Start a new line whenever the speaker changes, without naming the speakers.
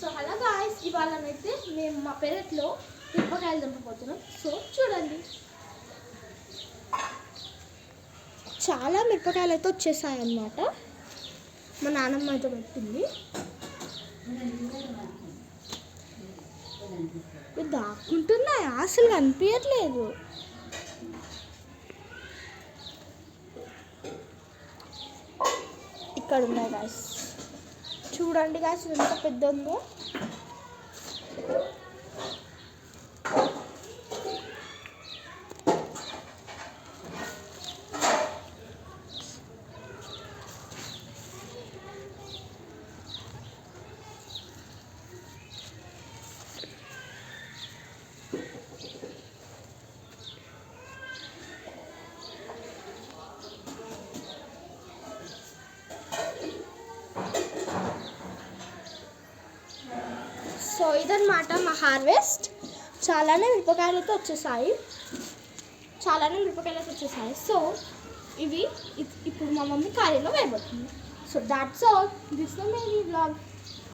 So hello guys, ఇవాళనైతే మేము మా పెరట్లో మిరపకాయలు దింపబోతున్నాం. సో చూడండి, చాలా మిరపకాయలు అయితే వచ్చేసాయి అన్నమాట. మా నాన్నమ్మ అయితే పెట్టింది. దాక్కుంటున్నాయి, అసలు కనిపించట్లేదు. ఇక్కడ ఉన్నాయి గాయ్స్, చూడండి గాయ్స్, ఎంత పెద్ద ఉందో. సో ఇదన్నమాట మా హార్వెస్ట్. చాలానే మిరపకాయలతో వచ్చేసాయి. సో ఇవి ఇప్పుడు మా మమ్మీ కర్రీలో వేయబోతుంది. So that's all. This is my vlog.